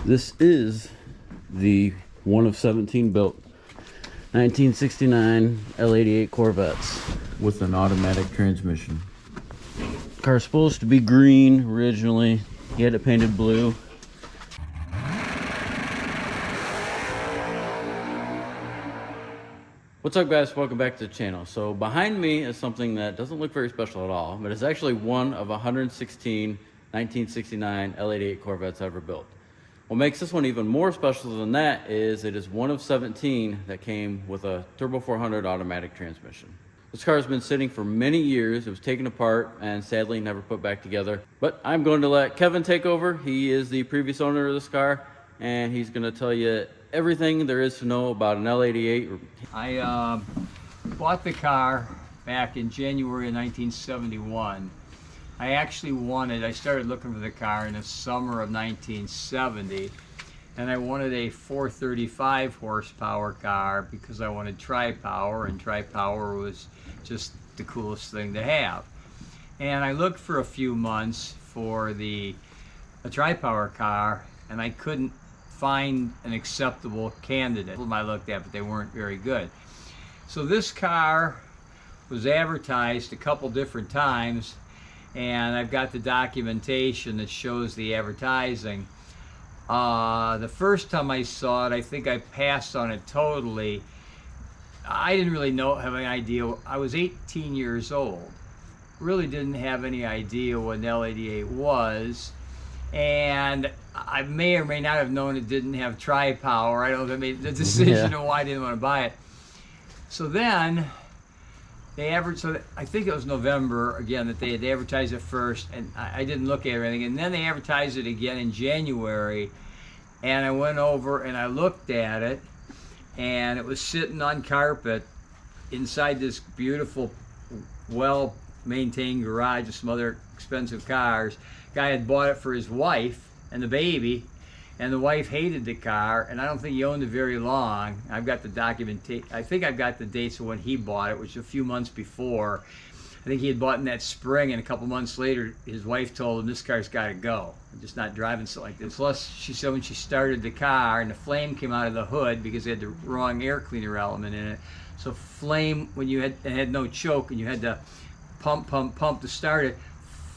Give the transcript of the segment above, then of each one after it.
This is the one of 17 built 1969 L88 Corvettes with an automatic transmission. Car's supposed to be green originally. He had it painted blue. What's up, guys? Welcome back to the channel. So behind me is something that doesn't look very special at all, but it's actually one of 116 1969 L88 Corvettes ever built. What makes this one even more special than that is it is one of 17 that came with a Turbo 400 automatic transmission. This car has been sitting for many years. It was taken apart and sadly never put back together. But I'm going to let Kevin take over. He is the previous owner of this car, and he's going to tell you everything there is to know about an L88. I bought the car back in January of 1971. I started looking for the car in the summer of 1970, and I wanted a 435 horsepower car because I wanted tri-power, and tri-power was just the coolest thing to have. And I looked for a few months for a tri-power car, and I couldn't find an acceptable candidate. I looked at, but they weren't very good. So this car was advertised a couple different times, and I've got the documentation that shows the advertising. The first time I saw it, I think I passed on it totally. I didn't really have any idea. I was 18 years old. Really didn't have any idea what an L88 was. And I may or may not have known it didn't have tri-power. I don't know if I made the decision on why I didn't want to buy it. So then they I think it was November again that they had advertised it first, and I didn't look at everything. And then they advertised it again in January, and I went over and I looked at it, and it was sitting on carpet inside this beautiful, well-maintained garage with some other expensive cars. Guy had bought it for his wife and the baby, and the wife hated the car, and I don't think he owned it very long. I've got the documentation. I think I've got the dates of when he bought it, which was a few months before. I think he had bought in that spring, and a couple months later, his wife told him, this car's got to go. I'm just not driving something like this. Plus, she said when she started the car, and the flame came out of the hood because it had the wrong air cleaner element in it. So flame, when it had no choke, and you had to pump to start it,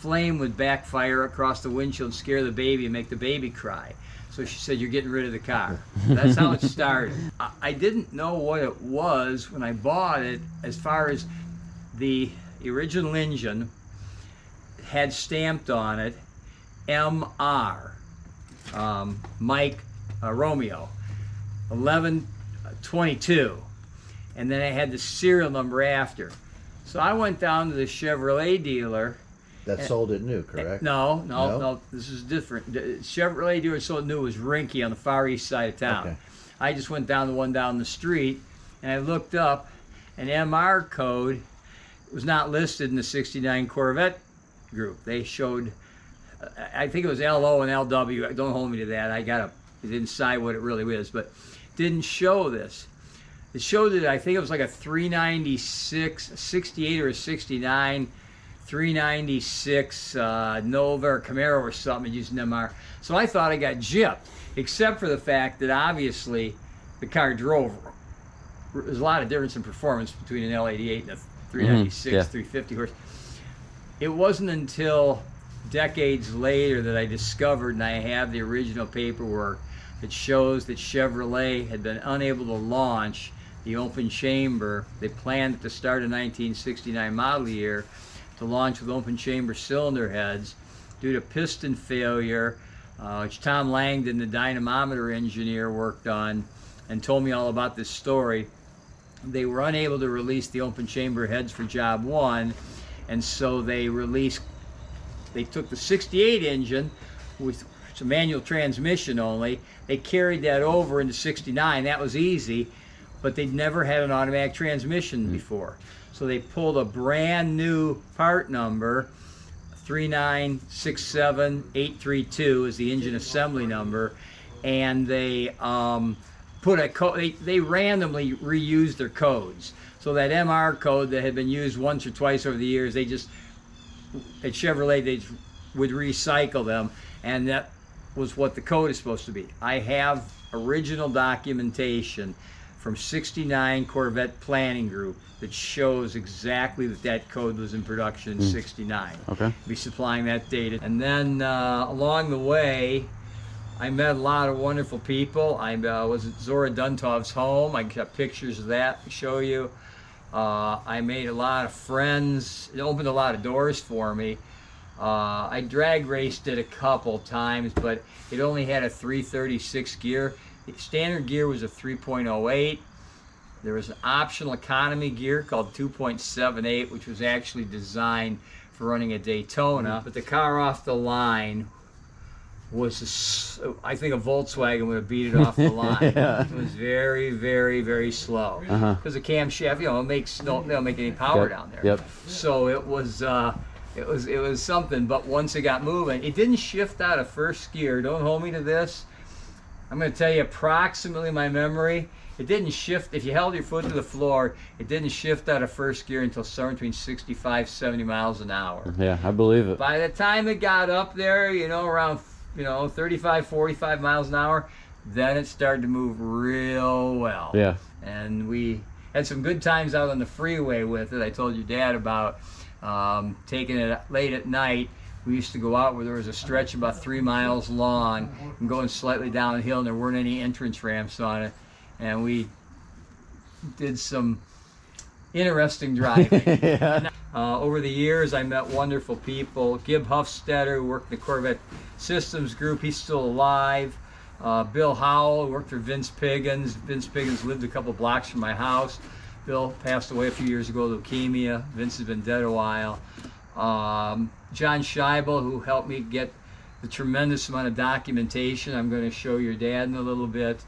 flame would backfire across the windshield and scare the baby and make the baby cry. So she said, you're getting rid of the car. That's how it started. I didn't know what it was when I bought it. As far as the original engine had stamped on it MR, Mike Romeo, 1122. And then I had the serial number after. So I went down to the Chevrolet dealer. That sold it new, correct? No. This is different. The Chevrolet dealer sold new was Rinky on the far east side of town. Okay. I just went down the one down the street, and I looked up an MR code. It was not listed in the 69 Corvette group. They showed, I think it was LO and LW. Don't hold me to that. It didn't decide what it really was, but didn't show this. It showed that I think it was like a 396, 68 or a 69. 396 Nova or Camaro or something using MR. So I thought I got gypped, except for the fact that obviously the car drove. There's a lot of difference in performance between an L88 and a 396, 350 horse. It wasn't until decades later that I discovered, and I have the original paperwork that shows that Chevrolet had been unable to launch the open chamber. They planned at the start of 1969 model year to launch with open chamber cylinder heads due to piston failure, which Tom Langdon, the dynamometer engineer, worked on and told me all about this story. They were unable to release the open chamber heads for job one, and so they took the 68 engine with a manual transmission only. They carried that over into 69. That was easy, but they'd never had an automatic transmission before. So they pulled a brand new part number, 3967832 is the engine assembly number, and they put a code. They randomly reused their codes. So that MR code that had been used once or twice over the years, they just, at Chevrolet, they would recycle them, and that was what the code is supposed to be. I have original documentation from 69 Corvette Planning Group that shows exactly that code was in production in 69. Okay. Be supplying that data. And then along the way, I met a lot of wonderful people. I was at Zora Duntov's home. I got pictures of that to show you. I made a lot of friends. It opened a lot of doors for me. I drag raced it a couple times, but it only had a 336 gear. The standard gear was a 3.08. There was an optional economy gear called 2.78, which was actually designed for running a Daytona. But the car off the line was, I think a Volkswagen would have beat it off the line. Yeah. It was very, very, very slow. Because the camshaft, you know, it makes they don't make any power down there. Yep. So it was something. But once it got moving, it didn't shift out of first gear. Don't hold me to this. I'm going to tell you approximately my memory. It didn't shift, if you held your foot to the floor, it didn't shift out of first gear until somewhere between 65, 70 miles an hour. Yeah, I believe it. By the time it got up there, you know, around, 35, 45 miles an hour, then it started to move real well. Yeah. And we had some good times out on the freeway with it. I told your dad about taking it late at night. We used to go out where there was a stretch about 3 miles long and going slightly downhill, and there weren't any entrance ramps on it. And we did some interesting driving. Yeah. Over the years, I met wonderful people. Gib Huffstetter, who worked in the Corvette Systems Group, he's still alive. Bill Howell, who worked for Vince Piggins. Vince Piggins lived a couple blocks from my house. Bill passed away a few years ago, leukemia. Vince has been dead a while. John Scheibel, who helped me get the tremendous amount of documentation I'm going to show your dad in a little bit.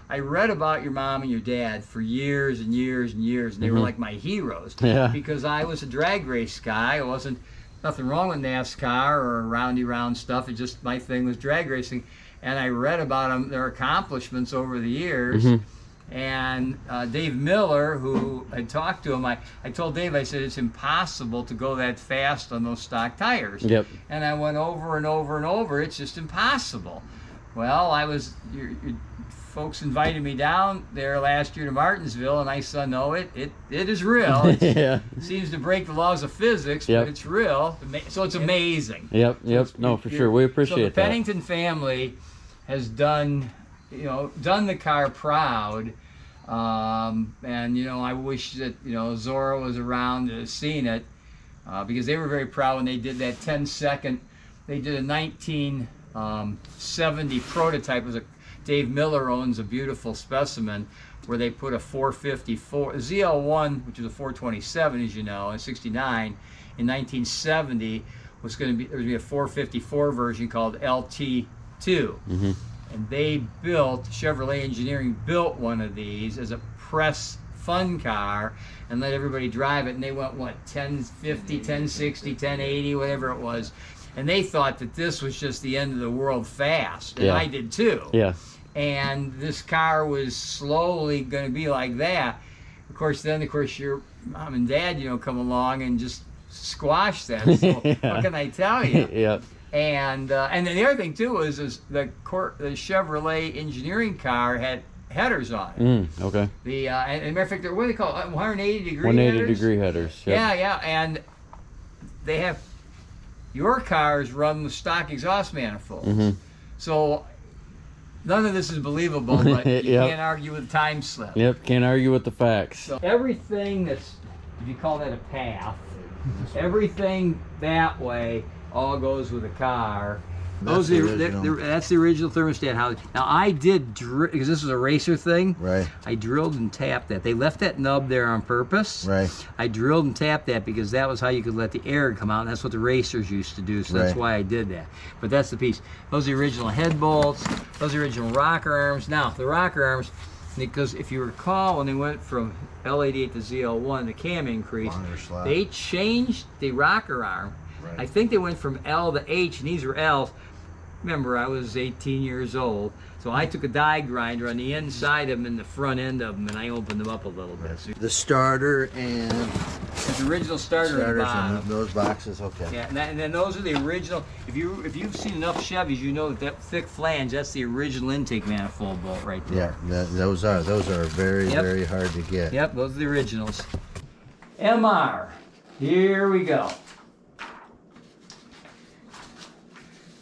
I read about your mom and your dad for years and years and years, and they were like my heroes. Yeah. Because I was a drag race guy. I wasn't, nothing wrong with NASCAR or roundy round stuff. It just, my thing was drag racing. And I read about them, their accomplishments over the years. And Dave Miller, who I talked to him, I told Dave, I said, it's impossible to go that fast on those stock tires. Yep. And I went over and over and over, it's just impossible. Well, your folks invited me down there last year to Martinsville, and I said, no, it is real. Yeah. It seems to break the laws of physics, but it's real. So it's amazing. Yep. No, for sure. We appreciate that. So the that. Pennington family has done the car proud. And I wish that Zora was around to have seen it, because they were very proud when they did that 10-second. They did a 1970 prototype. It was Dave Miller owns a beautiful specimen where they put a 454 ZL1, which is a 427, as you know, in '69. In 1970 there was going to be a 454 version called LT2. And they Chevrolet Engineering built one of these as a press fun car and let everybody drive it. And they went, 1050, 1060, 1080, whatever it was. And they thought that this was just the end of the world fast. And I did too. Yeah. And this car was slowly going to be like that. Of course, your mom and dad, come along and just squash that. So what can I tell you? Yep. And then the other thing too is the Chevrolet Engineering car had headers on it. Okay. And matter of fact, what do they call it? 180 degree 180 headers? degree headers. Yep. Yeah, and they have your cars run the stock exhaust manifolds. So none of this is believable, but you can't argue with time slip. Yep. Can't argue with the facts. So everything that's, if you call that a path, everything that way all goes with a car. That's the original. That's the original thermostat housing. Now I did because this was a racer thing. Right. I drilled and tapped that. They left that nub there on purpose. Right. I drilled and tapped that because that was how you could let the air come out. And that's what the racers used to do. So that's why I did that. But that's the piece. Those are the original head bolts. Those are the original rocker arms. Now the rocker arms, because if you recall when they went from L88 to ZL1, the cam increase, they changed the rocker arm. Right. I think they went from L to H, and these were L's. remember, I was 18 years old, so I took a die grinder on the inside of them and the front end of them, and I opened them up a little bit. So The starter and there's the original starter at the starters bottom. and those boxes. Okay. Yeah, and then those are the original. If you've seen enough Chevys, you know that thick flange, that's the original intake manifold bolt right there. Yeah, those are very Yep. very hard to get. Yep, those are the originals. MR. Here we go.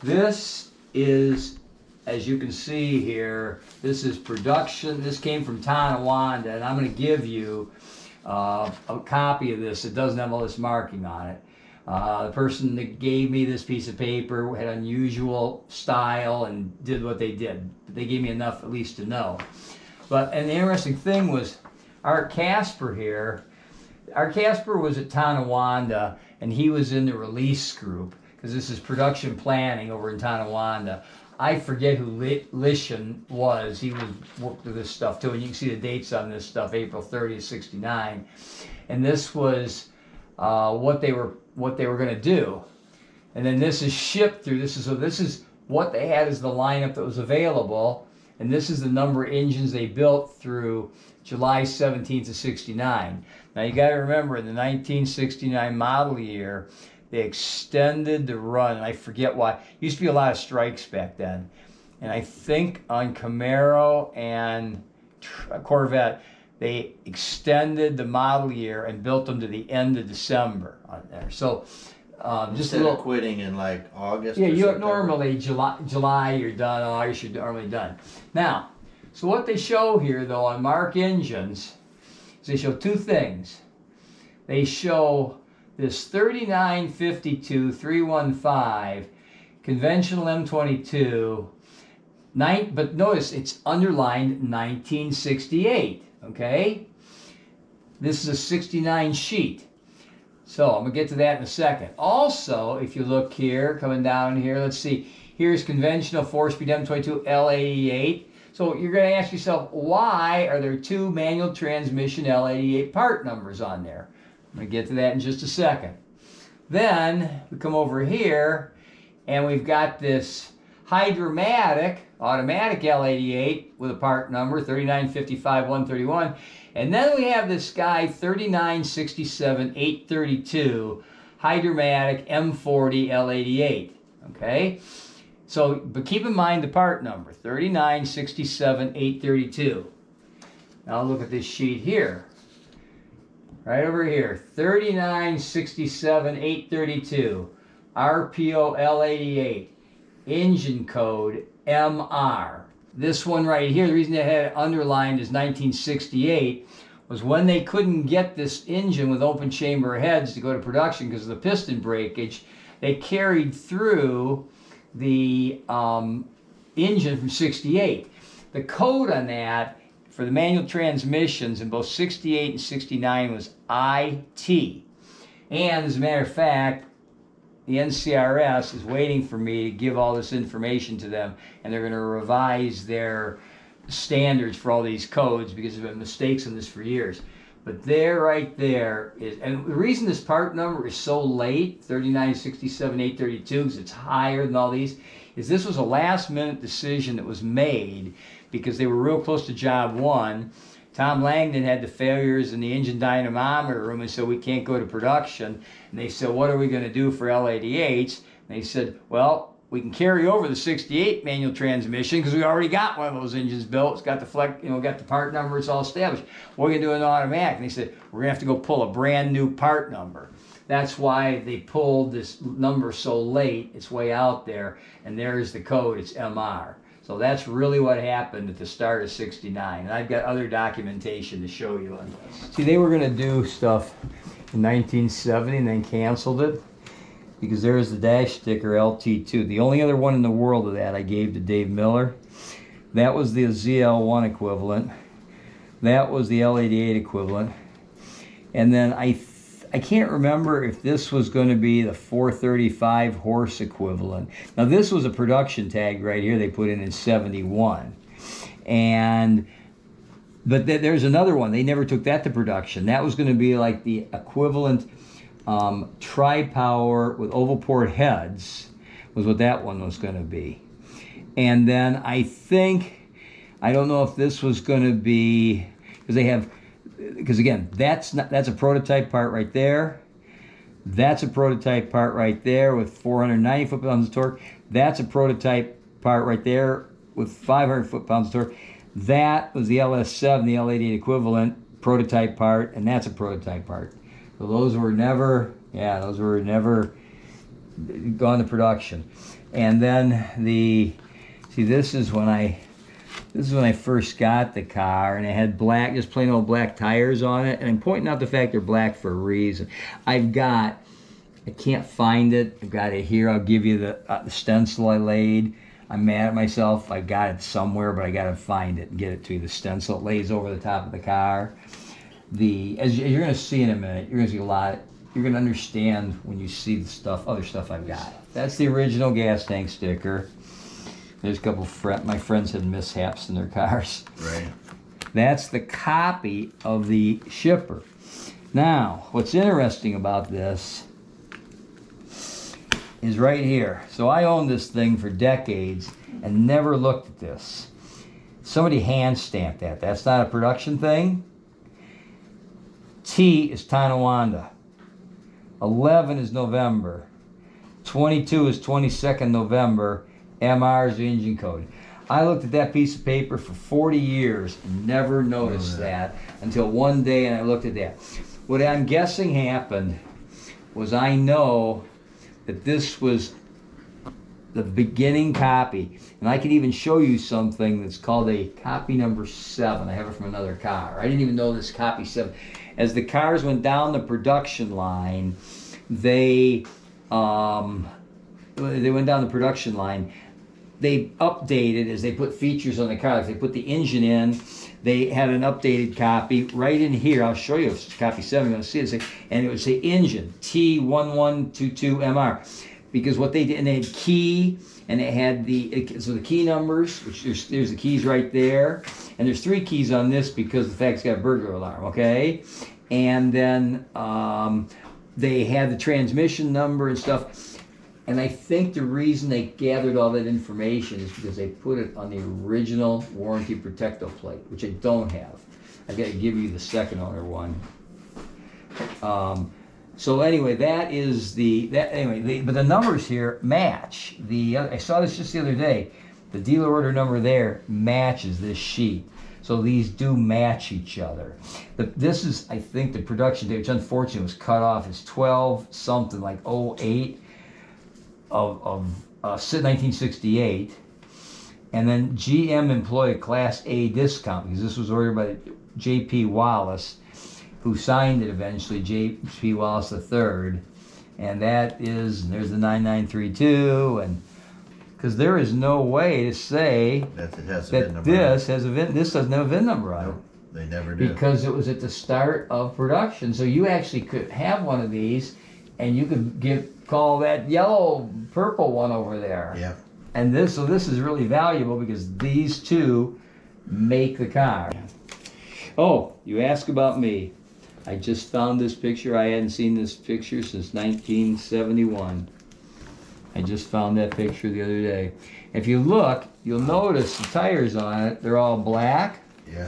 This is, as you can see here, this is production. This came from Tonawanda, and I'm going to give you a copy of this. It doesn't have all this marking on it. The person that gave me this piece of paper had unusual style and did what they did. They gave me enough at least to know. But, and the interesting thing was, Art Casper here, Art Casper was at Tonawanda, and he was in the release group, because this is production planning over in Tonawanda. I forget who Lishan was. He worked with this stuff too, and you can see the dates on this stuff, April 30th, 69. And this was what they were going to do. And then this is shipped through. This is what they had as the lineup that was available, and this is the number of engines they built through July 17th of 69. Now you got to remember, in the 1969 model year, they extended the run. I forget why. It used to be a lot of strikes back then. And I think on Camaro and Corvette, they extended the model year and built them to the end of December on there. So just a little quitting in like August. yeah, or you September. normally July you're done, August you're normally done. Now, so what they show here though on Mark engines is they show two things. They show this 3952 315 conventional M22, but notice it's underlined 1968. Okay, this is a 69 sheet. So I'm gonna get to that in a second. Also, if you look here, coming down here, let's see. Here's conventional 4-speed M22 L88. So you're gonna ask yourself, why are there two manual transmission L88 part numbers on there? I'm gonna get to that in just a second. Then we come over here, and we've got this Hydromatic automatic L88 with a part number 3955131, and then we have this guy 3967832 Hydromatic M40 L88. Okay, so but keep in mind the part number 3967832. Now look at this sheet here. Right over here, 3967832 RPO L88. Engine code MR. This one right here, the reason they had it underlined as 1968 was when they couldn't get this engine with open chamber heads to go to production because of the piston breakage, they carried through the engine from 68. The code on that for the manual transmissions in both 68 and 69 was IT. And as a matter of fact, the NCRS is waiting for me to give all this information to them, and they're going to revise their standards for all these codes because there have been mistakes in this for years. But there, right there, is, and the reason this part number is so late, 3967832, because it's higher than all these, is this was a last-minute decision that was made because they were real close to job one. Tom Langdon had the failures in the engine dynamometer room, and so we can't go to production. And they said, what are we going to do for L88s? And they said, well, we can carry over the 68 manual transmission because we already got one of those engines built. It's got the got the part number, it's all established. What are we going to do in automatic? And they said, we're going to have to go pull a brand new part number. That's why they pulled this number so late. It's way out there, and there's the code. It's MR. So that's really what happened at the start of 69. And I've got other documentation to show you on this. See, they were going to do stuff in 1970 and then canceled it because there's the dash sticker LT2. The only other one in the world of that I gave to Dave Miller. That was the ZL1 equivalent. That was the L88 equivalent. And then I can't remember if this was going to be the 435 horse equivalent. Now this was a production tag right here they put in 71. But there's another one. They never took that to production. That was going to be like the equivalent tri-power with oval port heads was what that one was going to be. And then I don't know if this was going to be, because again, that's a prototype part right there. That's a prototype part right there with 490 foot-pounds of torque. That's a prototype part right there with 500 foot-pounds of torque. That was the LS7, the L88 equivalent prototype part, and that's a prototype part. So those were never gone to production. And then this is when I first got the car, and it had just plain old black tires on it. And I'm pointing out the fact they're black for a reason. I can't find it. I've got it here. I'll give you the stencil I laid. I'm mad at myself. I got it somewhere, but I got to find it and get it to you. The stencil lays over the top of the car. As you're going to see in a minute, you're going to see a lot. You're going to understand when you see the other stuff I've got. That's the original gas tank sticker. There's a couple my friends had mishaps in their cars. Right. That's the copy of the shipper. Now, what's interesting about this is right here. So I owned this thing for decades and never looked at this. Somebody hand stamped that. That's not a production thing. T is Tonawanda. 11 is November. 22 is 22nd November. MR is the engine code. I looked at that piece of paper for 40 years and never noticed that until one day, and I looked at that. What I'm guessing happened was I know that this was the beginning copy, and I could even show you something that's called a copy number 7. I have it from another car. I didn't even know this copy 7. As the cars went down the production line, they went down the production line. They updated as they put features on the car. If they put the engine in, they had an updated copy right in here. I'll show you. It's copy 7. You're going to see it. And it would say engine T1122MR. Because what they did, and they had key, and it had the key numbers, which there's the keys right there. And there's 3 keys on this because the fact it's got a burglar alarm, okay? And then they had the transmission number and stuff. And I think the reason they gathered all that information is because they put it on the original warranty protecto plate, which I don't have. I've got to give you the second owner one. So anyway, but the numbers here match. I saw this just the other day. The dealer order number there matches this sheet. So these do match each other. This is, I think, the production date, which unfortunately was cut off. It's 12 something, like 08 of 1968. And then GM employed a Class A discount because this was ordered by J.P. Wallace, who signed it eventually, J.P. Wallace III. And there's the 9932, and because there is no way to say That it has a that VIN number. this doesn't have a VIN number on it. No, they never do. Because it was at the start of production. So you actually could have one of these, and you could call that yellow, purple one over there. Yeah. And this is really valuable because these two make the car. Oh, you ask about me. I just found this picture. I hadn't seen this picture since 1971. I just found that picture the other day. If you look, you'll notice the tires on it, they're all black. Yeah.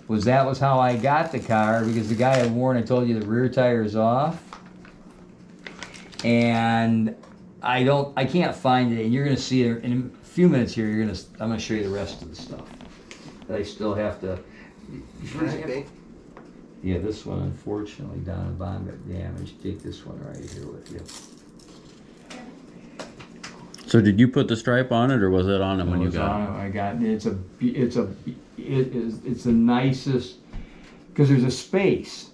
That was how I got the car, because the guy had worn, I told you, the rear tire is off. And I can't find it, and you're gonna see it in a few minutes here. I'm gonna show you the rest of the stuff that I still have to. Yeah, this one unfortunately down the bottom got damaged. Take this one right here with you. So did you put the stripe on it, or was it on it when you got it? I got it. It's the nicest, because there's a space.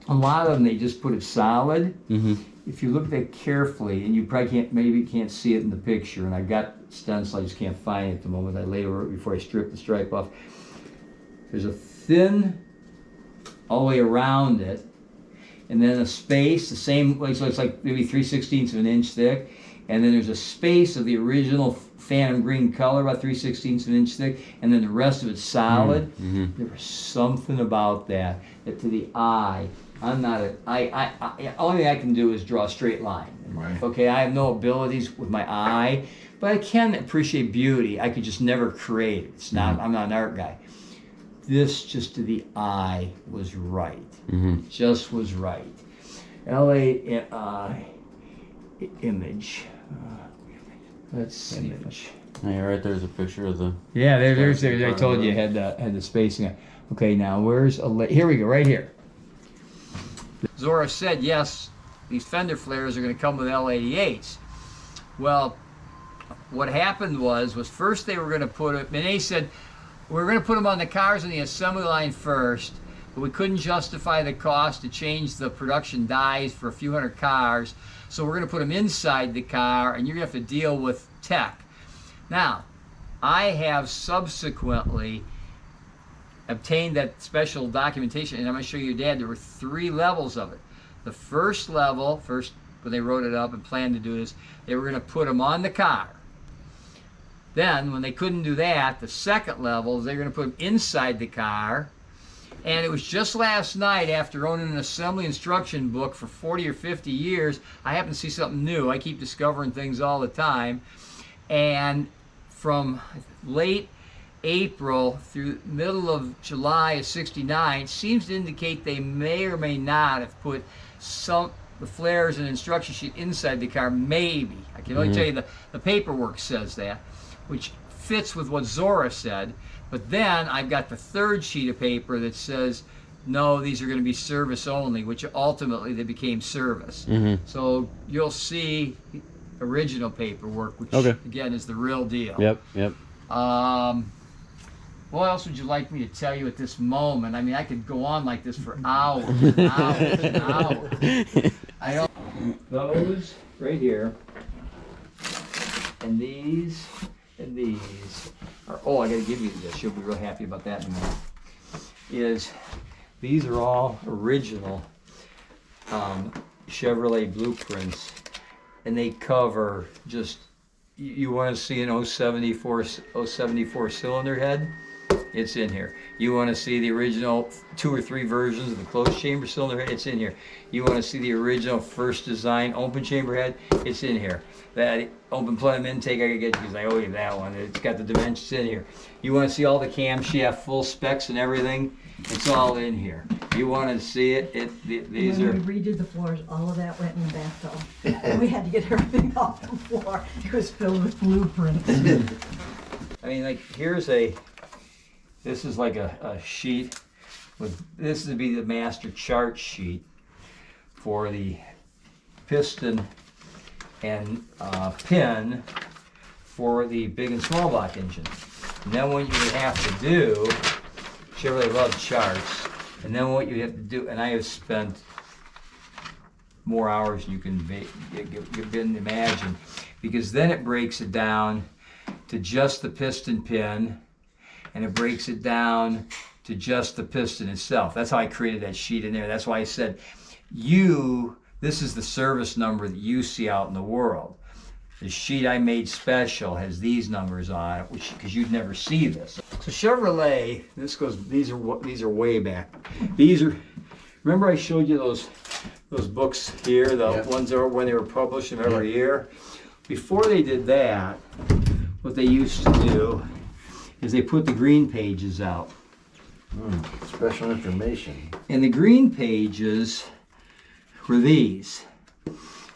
A lot of them they just put it solid. Mm-hmm. If you look at that carefully, and you probably can't see it in the picture, and I've got stencil, I just can't find it at the moment. I lay over it before I strip the stripe off. There's a thin all the way around it, and then a space, the same, so it's like maybe 3/16 of an inch thick, and then there's a space of the original phantom green color, about 3/16 of an inch thick, and then the rest of it's solid. Mm-hmm. There was something about that to the eye. Only thing I can do is draw a straight line. Right. Okay, I have no abilities with my eye, but I can appreciate beauty. I could just never create it. It's not, I'm not an art guy. This, just to the eye, was right. Just was right. LA image. Let's see. Hey, right there's a picture of the. Yeah, there's. I told you had the spacing. Okay, now where's here we go, right here. Zora said yes, these fender flares are going to come with L88s. Well, what happened was first they were going to put it, and they said we're going to put them on the cars in the assembly line first, but we couldn't justify the cost to change the production dies for a few hundred cars, so we're going to put them inside the car, and you're going to have to deal with tech. Now, I have subsequently obtained that special documentation, and I'm going to show you, Dad, there were 3 levels of it. The first level, when they wrote it up and planned to do this, they were going to put them on the car. Then, when they couldn't do that, the second level, they were going to put them inside the car. And it was just last night, after owning an assembly instruction book for 40 or 50 years, I happened to see something new. I keep discovering things all the time. And from late April through middle of July of '69 seems to indicate they may or may not have put the flares and instruction sheet inside the car. Maybe. I can only tell you the paperwork says that, which fits with what Zora said. But then I've got the third sheet of paper that says no, these are going to be service only, which ultimately they became service. So you'll see original paperwork, which again is the real deal. Yep. What else would you like me to tell you at this moment? I mean, I could go on like this for hours and hours and hours. I don't. Those right here, and these are. Oh, I got to give you this. You'll be real happy about that in a minute. These are all original Chevrolet blueprints, and they cover just. You want to see an 074 cylinder head? It's in here. You want to see the original 2 or 3 versions of the closed chamber cylinder head? It's in here. You want to see the original first design open chamber head? It's in here. That open plenum intake I could get you because I owe you that one. It's got the dimensions in here. You want to see all the camshaft full specs and everything? It's all in here. You want to see it? These when are. we redid the floors, all of that went in the bathtub. And we had to get everything off the floor. It was filled with blueprints. I mean, like, this is like a sheet with, this would be the master chart sheet for the piston and pin for the big and small block engine. And then what you would have to do, Chevrolet loves charts, and then what you have to do, and I have spent more hours than you can imagine, because then it breaks it down to just the piston pin, and it breaks it down to just the piston itself. That's how I created that sheet in there. That's why I said, this is the service number that you see out in the world. The sheet I made special has these numbers on it, because you'd never see this. So Chevrolet, these are way back. Remember I showed you those books here, the ones that were when they were published every year? Before they did that, what they used to do is they put the green pages out. Special information. And the green pages were these.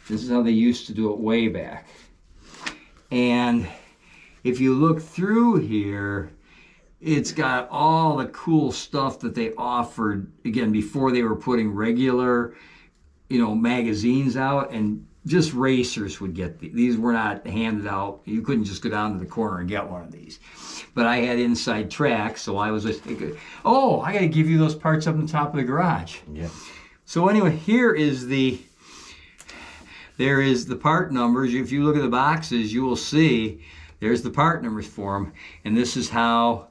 This is how they used to do it way back. And if you look through here, it's got all the cool stuff that they offered, again, before they were putting regular, magazines out, and just racers would get these. These were not handed out. You couldn't just go down to the corner and get one of these. But I had inside track, so I was just thinking, oh, I got to give you those parts up on top of the garage. Yeah. So anyway, there is the part numbers. If you look at the boxes, you will see there's the part numbers for them. And this is how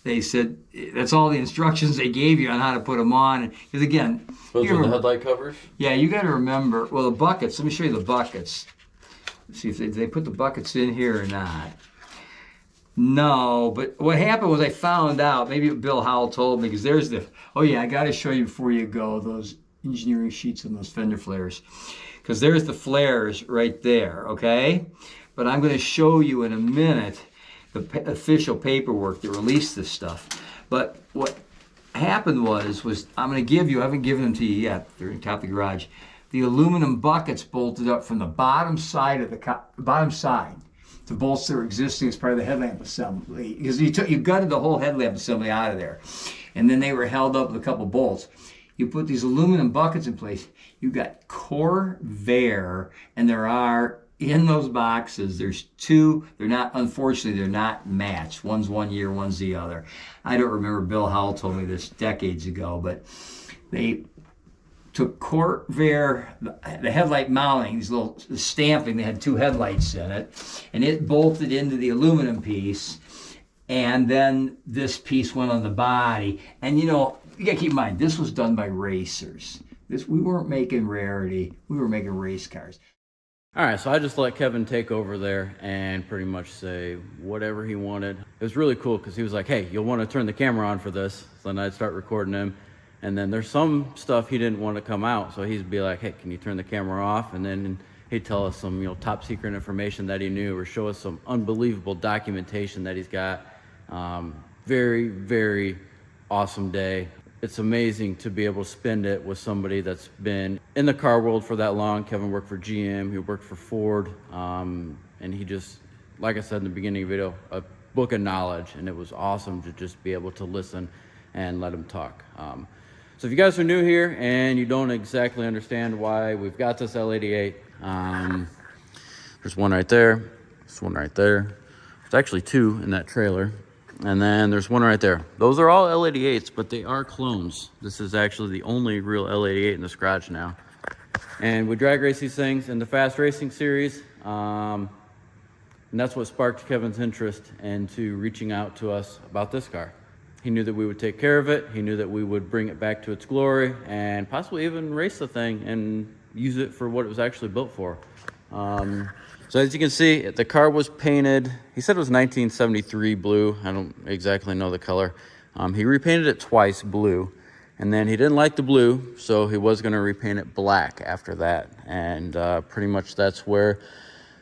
they said, that's all the instructions they gave you on how to put them on. Because again, Those are the headlight covers? yeah, you got to remember, well, the buckets, let me show you the buckets. Let's see if they put the buckets in here or not. No, but what happened was I found out, maybe Bill Howell told me, because there's I got to show you before you go, those engineering sheets on those fender flares. Because there's the flares right there, okay? but I'm going to show you in a minute the official paperwork that released this stuff. But what happened was I'm going to give you, I haven't given them to you yet, they're in top of the garage, the aluminum buckets bolted up from the bottom side of the bottom side to bolts that were existing as part of the headlamp assembly, because you gutted the whole headlamp assembly out of there, and then they were held up with a couple bolts. You put these aluminum buckets in place, you got Corvette, and there are in those boxes, there's two, unfortunately, they're not matched. One's 1 year, one's the other. I don't remember, Bill Howell told me this decades ago, but they took Corvette, the headlight mounting, these little stamping, they had two headlights in it, and it bolted into the aluminum piece, and then this piece went on the body. And you know, you gotta keep in mind, this was done by racers. We weren't making rarity, we were making race cars. All right, so I just let Kevin take over there and pretty much say whatever he wanted. It was really cool because he was like, hey, you'll want to turn the camera on for this. So then I'd start recording him. And then there's some stuff he didn't want to come out. So he'd be like, hey, can you turn the camera off? And then he'd tell us some, top secret information that he knew, or show us some unbelievable documentation that he's got. Very, very awesome day. It's amazing to be able to spend it with somebody that's been in the car world for that long. Kevin worked for GM, he worked for Ford, and he just, like I said in the beginning of the video, a book of knowledge, and it was awesome to just be able to listen and let him talk. So if you guys are new here and you don't exactly understand why we've got this L88, there's one right there, there's one right there. There's actually two in that trailer. And then there's one right there. Those are all L88s, but they are clones. This is actually the only real L88 in this garage now. And we drag race these things in the fast racing series. And that's what sparked Kevin's interest into reaching out to us about this car. He knew that we would take care of it. He knew that we would bring it back to its glory and possibly even race the thing and use it for what it was actually built for. So as you can see, the car was painted, he said it was 1973 blue. I don't exactly know the color. He repainted it twice blue, and then he didn't like the blue, so he was gonna repaint it black after that. And pretty much that's where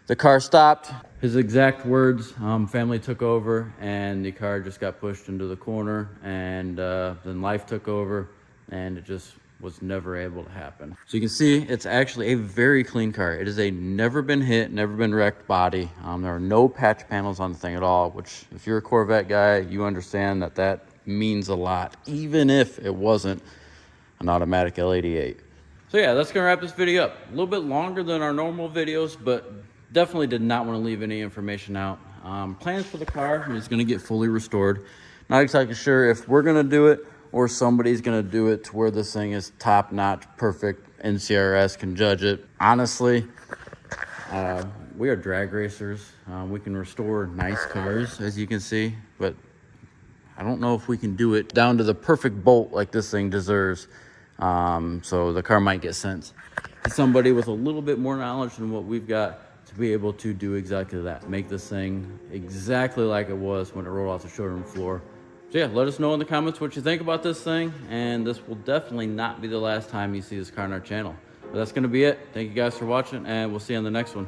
the car stopped. His exact words, family took over and the car just got pushed into the corner, and then life took over, and it just was never able to happen. So you can see it's actually a very clean car. It is a never been hit, never been wrecked body. There are no patch panels on the thing at all, which if you're a Corvette guy, you understand that that means a lot, even if it wasn't an automatic L88. So yeah, that's gonna wrap this video up. A little bit longer than our normal videos, but definitely did not want to leave any information out. Plans for the car is gonna get fully restored. Not exactly sure if we're gonna do it or somebody's gonna do it to where this thing is top-notch, perfect. NCRS can judge it. Honestly, we are drag racers. We can restore nice cars, as you can see, but I don't know if we can do it down to the perfect bolt like this thing deserves. So the car might get sent to somebody with a little bit more knowledge than what we've got to be able to do exactly that. Make this thing exactly like it was when it rolled off the showroom floor. So yeah, let us know in the comments what you think about this thing, and this will definitely not be the last time you see this car on our channel. But that's gonna be it. Thank you guys for watching, and we'll see you on the next one.